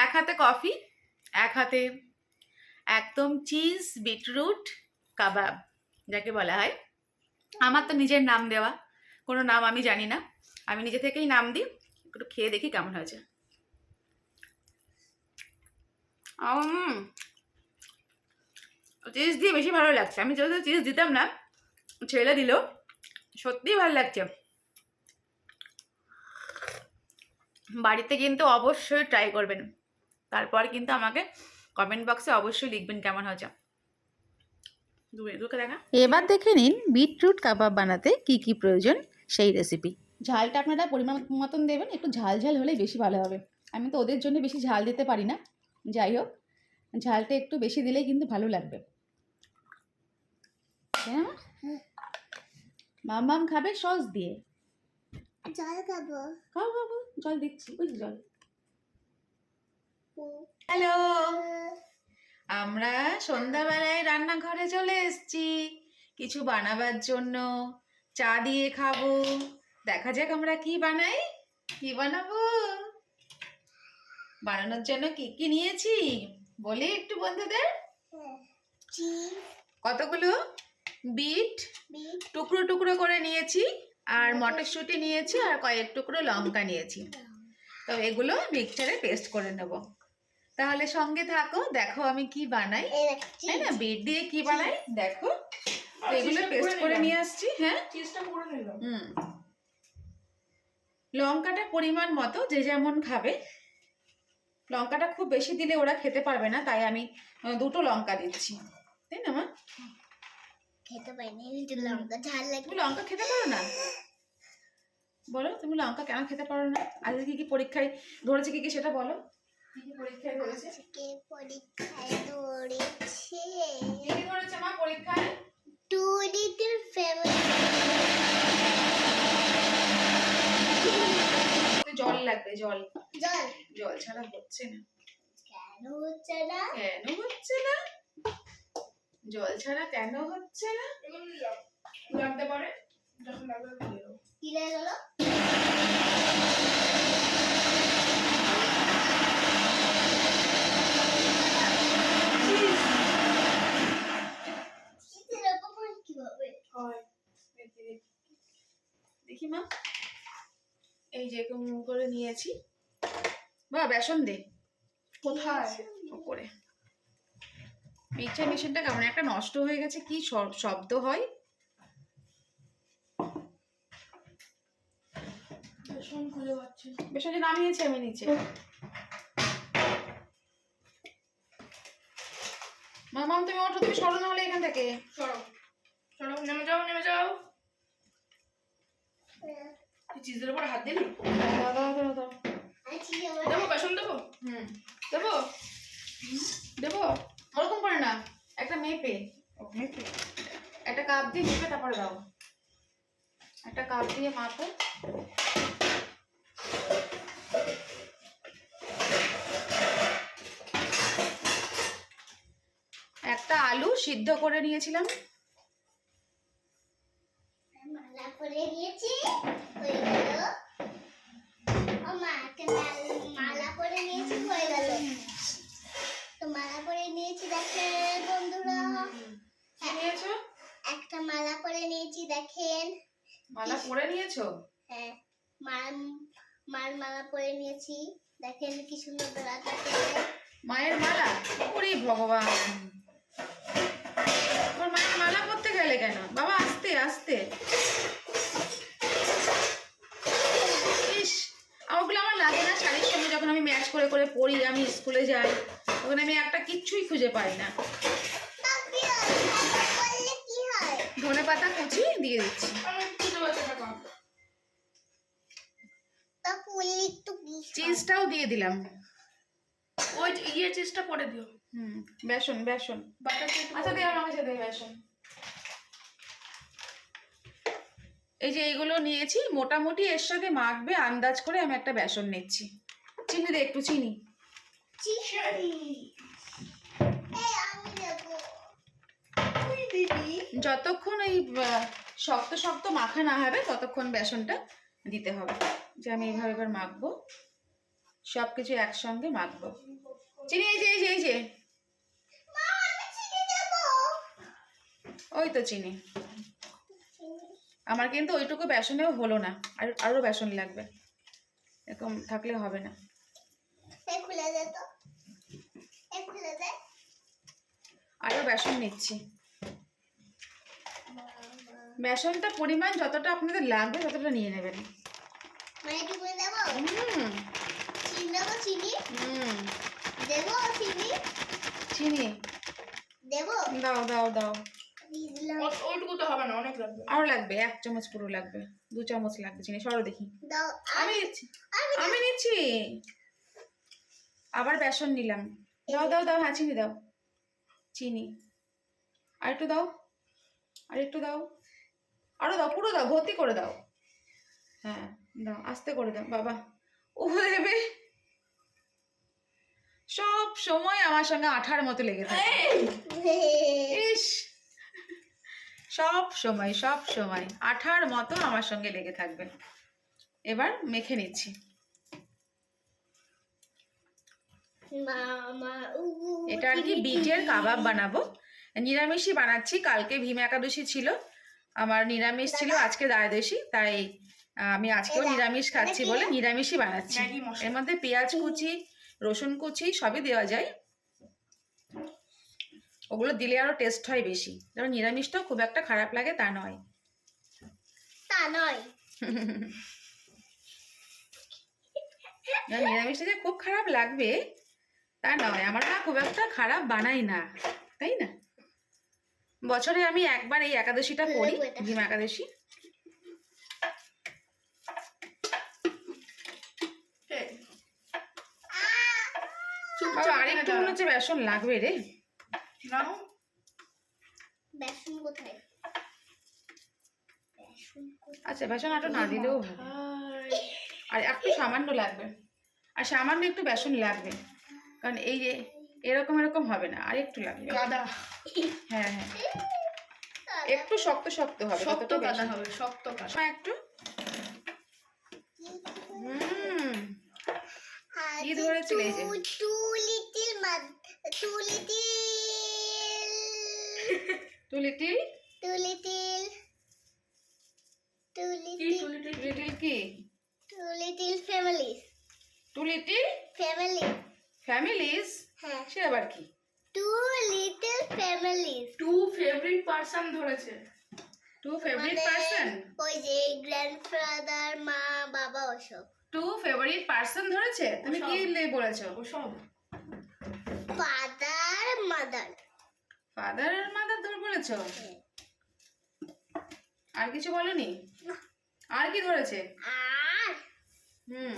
এক হাতে কফি, এক হাতে একদম চিজ বিটরুট কাবাব যাকে বলা হয়। আমার তো নিজের নাম দেওয়া, কোনো নাম আমি জানি না, আমি নিজে থেকেই নাম দিই। একটু খেয়ে দেখি কেমন হয়েছে। চিজ দিয়ে বেশি ভালো লাগছে। আমি যেহেতু চিজ দিতাম না, ছেলে দিল, সত্যিই ভালো লাগছে। বাড়িতে কিন্তু অবশ্যই ট্রাই করবেন, তারপর কিন্তু আমাকে কমেন্ট বক্সে অবশ্যই লিখবেন কেমন হয়েছে। এবার দেখে নিন বিটরুট কাবাব বানাতে কি কি প্রয়োজন সেই রেসিপি। ঝালটা আপনারা পরিমাণ মতন দেবেন, একটু ঝাল ঝাল হলেই বেশি ভালো হবে। আমি তো ওদের জন্য বেশি ঝাল দিতে পারি না, যাই হোক ঝালটা একটু বেশি দিলেই কিন্তু ভালো লাগবে। হ্যাঁ, মাম খাবে সস দিয়ে। জল খাবো। খাও খাও খাও, জল দিচ্ছি, ওই যে জল। হ্যালো, আমরা সন্ধ্যাবেলায় রান্নাঘরে চলে এসেছি কিছু বানাবার জন্য। চা দিয়ে খাবো। দেখা যাক আমরা কি বানাই। কি বানাবো, বানানোর জন্য কি কি নিয়েছি বলি একটু বন্ধুদের। কতগুলো বিট টুকরো টুকরো করে নিয়েছি, আর মটরশুঁটি নিয়েছি, আর কয়েক টুকরো লঙ্কা নিয়েছি। তো এগুলো মিক্সচারে পেস্ট করে নেব। তাহলে সঙ্গে থাকো, দেখো আমি কি বানাই, তাই না? বিট দিয়ে কি বানাই দেখো। তো এগুলো পেস্ট করে নিয়ে আসছি। হ্যাঁ, লঙ্কাটা পরিমাণ মতো, যে যেমন খাবে। লঙ্কাটা খুব বেশি দিলে ওরা খেতে পারবে না, তাই আমি দুটো লঙ্কা দিচ্ছি, তাই না মা? খেতে পারি না, লঙ্কা ঝাল লাগে। তুমি লঙ্কা খেতে পারো না? বলো তুমি লঙ্কা কেন খেতে পারো না? আজকে কি কি পরীক্ষায় ধরেছে, কি কি সেটা বলো। কি কি পরীক্ষায় ধরেছে? আজকে পরীক্ষায় ধরেছে, কি কি ধরেছে মা পরীক্ষায়? Too little family. জল লাগবে, জল। জল জল ছাড়া হচ্ছে না। কেন হচ্ছে না? কেন হচ্ছে না? জল ছাড়া কেন হচ্ছে না? লাগতে পারে, যখন লাগবে কি লাগে গেল? দেখি মা, এই যে করে নিয়েছি। বা বেসন দে। কোথায়? উপরে। মিক্সচার মেশিনটা কেমন একটা নষ্ট হয়ে গেছে, কি শব্দ হয়। বেসন খুঁজে পাচ্ছি না। বেসন যে নামিয়েছি আমি নিচে। মামা তুমি ওঠো, তুমি সরো না হলে এখান থেকে। সরো সরো, নেমে যাও নেমে যাও। চিজের উপর হাত দিলি? দাও দাও দাও দাও। দেবো বেসন দেবো? দেবো দেবো। ওরকম করে না, একটা মেপে একটা কাপ দিয়ে মেপে তারপরে দাও। একটা কাপ দিয়ে মাপো। একটা আলু সিদ্ধ করে নিয়েছিলাম। মালা করে নিয়েছি, হয়ে গেল। ও মা, একটা মালা করে নিয়েছি, হয়ে গেল। তো মালা করে নিয়েছি, দেখেন বন্ধুরা। নিয়েছো? একটা মালা করে নিয়েছি, দেখেন। মালা পরে নিয়েছো? হ্যাঁ, মালা পরে নিয়েছি, দেখেন কি সুন্দর বেড়াতে। মায়ের মালা? ওরে ভগবান, তোমার মায়ের মালা পরতে গেলে কেন বাবা? আস্তে আস্তে। ইস, ওগুলো আমার লাগে না। শাড়ির সঙ্গে যখন আমি ম্যাচ করে করে পরি, আমি স্কুলে যাই, ওখানে আমি একটা কিচ্ছুই খুঁজে পাই না। ধনে পাতা কুচি দিয়ে দিচ্ছি। চিজটাও দিয়ে দিলাম। ওই ইয়ে চিজটা পরে দিও। বেসন বেসন। আচ্ছা দে আমার কাছে, দে বেসন। এই যে এইগুলো নিয়েছি, মোটামুটি এর সাথে মাখবে আন্দাজ করে আমি একটা বেসন নিচ্ছি। চিনি দে, একটু চিনি। যতক্ষণ এই শক্ত শক্ত মাখা না হবে ততক্ষণ বেসনটা দিতে হবে। যে আমি এইভাবে এবার মাখবো। সব কিছু একসঙ্গে মাখবো। চিনি এই যে এই যে এই যে, মা, আমি চিনি দেবো। ওই তো চিনি। আমার কিন্তু ওইটুকু বেসনেও হলো না, আর আরো বেসন লাগবে, এরকম থাকলে হবে না। এই খুলে দে তো, এই খুলে দে। আরো বেসন নিচ্ছি। বেসনটা পরিমাণ যতটা আপনাদের লাগবে ততটা নিয়ে নেবেন। মানে একটু করে দেবো, হুম চিনি দেবো, চিনি হুম দেবো, চিনি চিনি দেবো, দাও দাও দাও। দিয়ে দিলাম। ওইটুকু তো হবে না, অনেক লাগবে। আরো লাগবে, 1 চামচ পুরো লাগবে, 2 চামচ লাগবে চিনি। সরো দেখি, দাও। আমি নিচ্ছি, আমি নিচ্ছি। আবার বেসন নিলাম। দাও দাও দাও, হ্যাঁ চিনি দাও, চিনি আর একটু দাও, আর একটু দাও, আরো দাও, পুরো দাও, ভর্তি করে দাও। হ্যাঁ দাও, আস্তে করে দাও বাবা। ও দেবে সব সময় আমার সঙ্গে আঠার মতো লেগে থাকে। ইস, সব সময় আঠার মতো আমার সঙ্গে লেগে থাকবে। এবার মেখে নিচ্ছি। মামা, এটা আর কি বিটের কাবাব বানাবো, নিরামিষই বানাচ্ছি। কালকে ভীম একাদশী ছিল, আমার নিরামিষ ছিল, আজকে দ্বাদশী, তাই আমি আজকেও নিরামিষ খাচ্ছি বলে নিরামিষই বানাচ্ছি। ম্যাগি মশলা। এর মধ্যে পেঁয়াজ কুচি, রসুন কুচি সবই দেওয়া যায়, ওগুলো দিলে আরো টেস্ট হয় বেশি। কারণ নিরামিষটাও খুব একটা খারাপ লাগে তা নয়। তা নয়। নিরামিষটা যে খুব খারাপ লাগবে তা নয়, আমরা না খুব একটা খারাপ বানাই না, তাই না? বছরে আমি একবার এই একাদশীটা করি, ভীম একাদশী। বাবা আরেকটু মনে হচ্ছে বেসন লাগবে রে। নাও। বেসন কোথায়? বেসন কোথায়? আচ্ছা বেসন আটো না দিলেও হবে, আর একটু সামান্য লাগবে, আর সামান্য একটু বেসন লাগবে, কারণ এই যে এরকম এরকম হবে না, আর একটু লাগবে। গাদা। হ্যাঁ হ্যাঁ, একটু শক্ত শক্ত হবে, শক্ত ততটা গাদা বেসন। হবে, শক্ত গাদা। হ্যাঁ, একটু কি ধরেছিল এই যে? Too little mud. Too little. Too little, Too little. Too কি little. তুলিটি? লিটিল কি? Too little families. Too little Family. Families, হ্যাঁ। সে আবার কি? Too little families. Too favourite person ধরেছে। টু ফেভারিট মানে পারসন, ওই যে গ্র্যান্ডফাদার, মা, বাবা ওসব। টু ফেভারিট পারসন ধরেছে। তুমি কি বলেছো? ওসব। Father, mother. ফাদার আর মাদার ধরে বলেছো? আর কিছু বলনি? আর কি ধরেছে? আর হুম,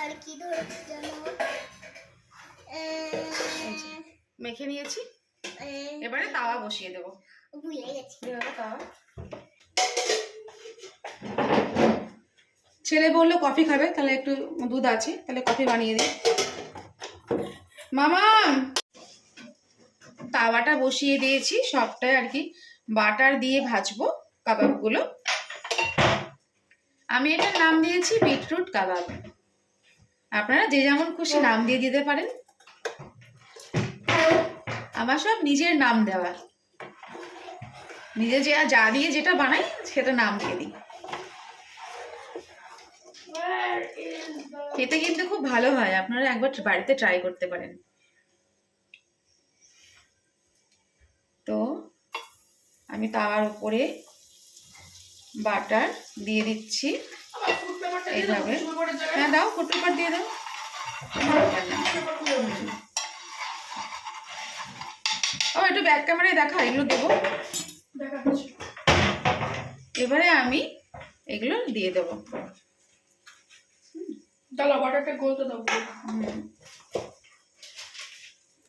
আর কি ধরেছে জানো? মেখে নিয়েছি, এবারে তাওয়া বসিয়ে দেবো। ভুলে গেছি। তাওয়া। ছেলে বললো কফি খাবে, তাহলে একটু দুধ আছে, তাহলে কফি বানিয়ে দিই। মামা, তাওয়াটা বসিয়ে দিয়েছি, সবটাই আর কি বাটার দিয়ে ভাজবো কাবাবগুলো। আমি এটার নাম দিয়েছি বিটরুট কাবাব, আপনারা যে যেমন খুশি নাম দিয়ে দিতে পারেন। আমার সব নিজের নাম দেওয়া, নিজে যা দিয়ে যেটা বানাই সেটা নাম দিয়ে দিই। খেতে কিন্তু খুব ভালো হয়, আপনারা একবার বাড়িতে ট্রাই করতে পারেন। তো আমি তাওয়ার উপরে বাটার দিয়ে দিচ্ছি এইভাবে। হ্যাঁ দাও, ফুড পেপার দিয়ে দাও। ও একটু ব্যাক ক্যামেরায় দেখা, এগুলো দেবো। এবারে আমি এগুলো দিয়ে দেবো। চলো বাটারটা গলতে দাও।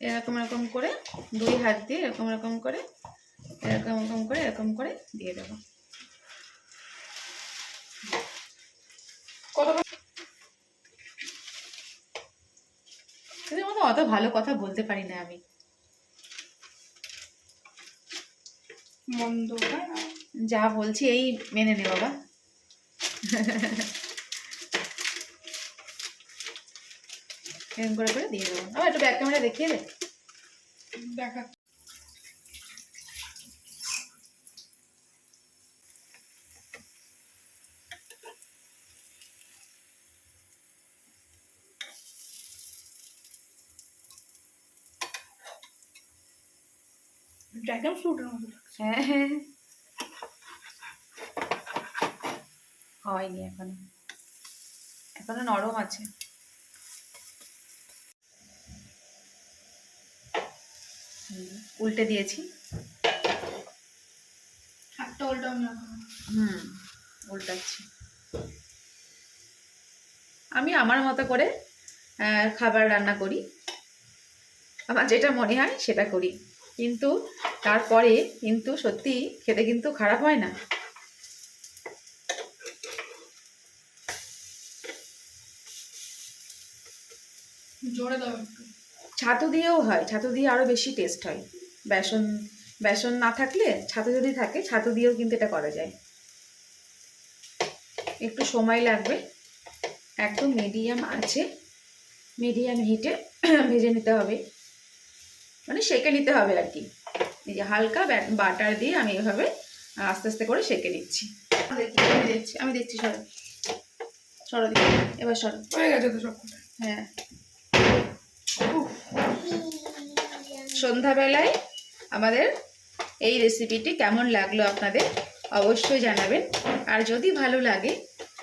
এরকম এরকম করে 2 হাত দিয়ে এরকম এরকম করে এরকম করে দিয়ে দেবো। এদের মতো অত ভালো কথা বলতে পারি না আমি। মন্দ যা বলছি এই মেনে নে বাবা। এরকম করে করে দিয়ে দেবো। আবার একটু ব্যাক ক্যামেরা দেখিয়ে দে। দেখা ড্রাগন ফ্রুটের মতো লাগছে। হ্যাঁ হ্যাঁ, হয়নি এখনো, এখনো নরম আছে। উল্টে দিয়েছি। একটা উল্টাও না। উল্টাচ্ছি। আমি আমার মতো করে খাবার রান্না করি, আমার যেটা মনে হয় সেটা করি, কিন্তু তারপরে কিন্তু সত্যি খেতে কিন্তু খারাপ হয় না। জোরে দাও একটু। ছাতু দিয়েও হয়, ছাতু দিয়ে আরো বেশি টেস্ট হয়। বেসন বেসন না থাকলে ছাতু যদি থাকে, ছাতু দিয়েও কিন্তু এটা করা যায়। একটু সময় লাগবে, একদম মিডিয়াম আছে, মিডিয়াম হিটে ভেজে নিতে হবে, মানে সেঁকে নিতে হবে আর কি। এই যে হালকা বাটার দিয়ে আমি এভাবে আস্তে আস্তে করে সেঁকে নিচ্ছি। আমি দেখছি সরো সরো দিকে, এবার সরো। হয়ে গেছে তো সব কটা। হ্যাঁ, সন্ধ্যাবেলায় আমাদের এই রেসিপিটি কেমন লাগলো আপনাদের অবশ্যই জানাবেন। আর যদি ভালো লাগে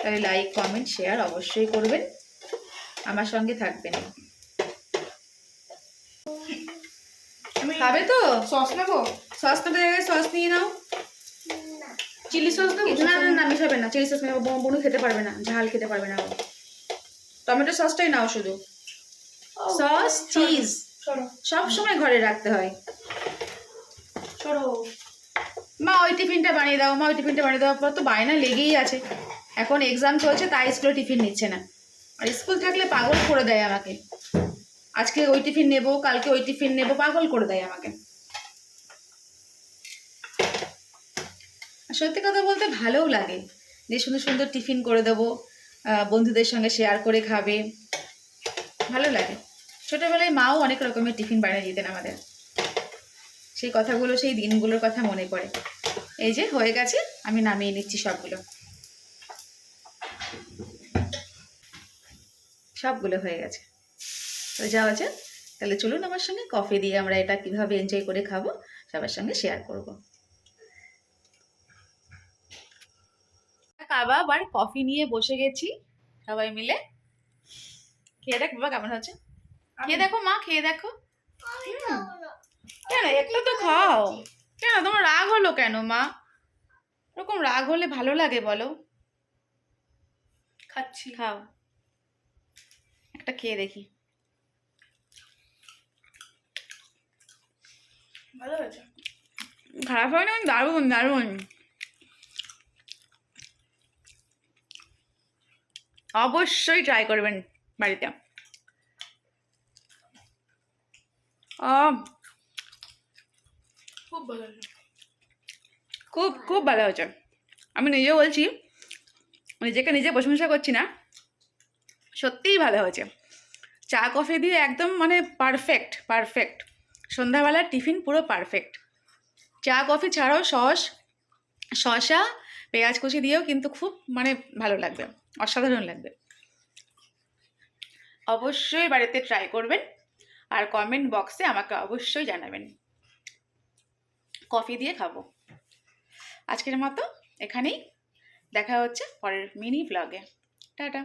তাহলে লাইক কমেন্ট শেয়ার অবশ্যই করবেন, আমার সঙ্গে থাকবেন। আমি খাবে তো? সস নেবো। সস নেবে জায়গায় সস নিয়ে নাও। না চিলি সস দেবো? না না না, মিশাবে না, চিলি সস নেবো, বনু খেতে পারবে না, ঝাল খেতে পারবে না। টমেটো সসটাই নাও শুধু। সস চিজ সরো সব সময় ঘরে রাখতে হয়। সরো। মা ওই টিফিনটা বানিয়ে দাও, মা ওই টিফিনটা বানিয়ে দেওয়ার পর তো বায়না লেগেই আছে। এখন এক্সাম চলছে তাই স্কুলে টিফিন নিচ্ছে না, আর স্কুল থাকলে পাগল করে দেয় আমাকে। আজকে ওই টিফিন নেবো, কালকে ওই টিফিন নেবো, পাগল করে দেয় আমাকে। আর সত্যি কথা বলতে ভালোও লাগে যে সুন্দর সুন্দর টিফিন করে দেবো, বন্ধুদের সঙ্গে শেয়ার করে খাবে, ভালো লাগে। ছোটোবেলায় মাও অনেক রকমের টিফিন বানিয়ে দিতেন আমাদের, সেই কথাগুলো, সেই দিনগুলোর কথা মনে পড়ে। এই যে হয়ে গেছে, আমি নামিয়ে নিচ্ছি সবগুলো, সবগুলো হয়ে গেছে। তো যাওয়া আছে, তাহলে চলুন আমার সঙ্গে কফি দিয়ে আমরা এটা কিভাবে এনজয় করে খাবো সবার সঙ্গে শেয়ার করব। কাবাব আর কফি নিয়ে বসে গেছি সবাই মিলে। খেয়ে দেখ বাবা কেমন হচ্ছে, খেয়ে দেখো মা, খেয়ে দেখো। আমি খাবো না। কেন একটু তো খাও, কেন তোমার রাগ হলো কেন মা? এরকম রাগ হলে ভালো লাগে বলো? খাচ্ছি। খাও, একটা খেয়ে দেখি। ভালো হয়েছে। খারাপ হয় না, দারুণ দারুণ। অবশ্যই ট্রাই করবেন বাড়িতে। খুব ভালো হয়েছে। খুব খুব ভালো হয়েছে, আমি নিজেও বলছি, নিজেকে নিজে প্রশংসা করছি না, সত্যিই ভালো হয়েছে। চা কফি দিয়ে একদম মানে পারফেক্ট পারফেক্ট, সন্ধ্যাবেলার টিফিন পুরো পারফেক্ট। চা কফি ছাড়াও শসা পেঁয়াজ কুচি দিয়েও কিন্তু খুব মানে ভালো লাগবে, অসাধারণ লাগবে। অবশ্যই বাড়িতে ট্রাই করবেন আর কমেন্ট বক্সে আমাকে অবশ্যই জানাবেন। কফি দিয়ে খাবো। আজকের মতো এখানেই, দেখা হচ্ছে পরের মিনি ব্লগে। টাটা।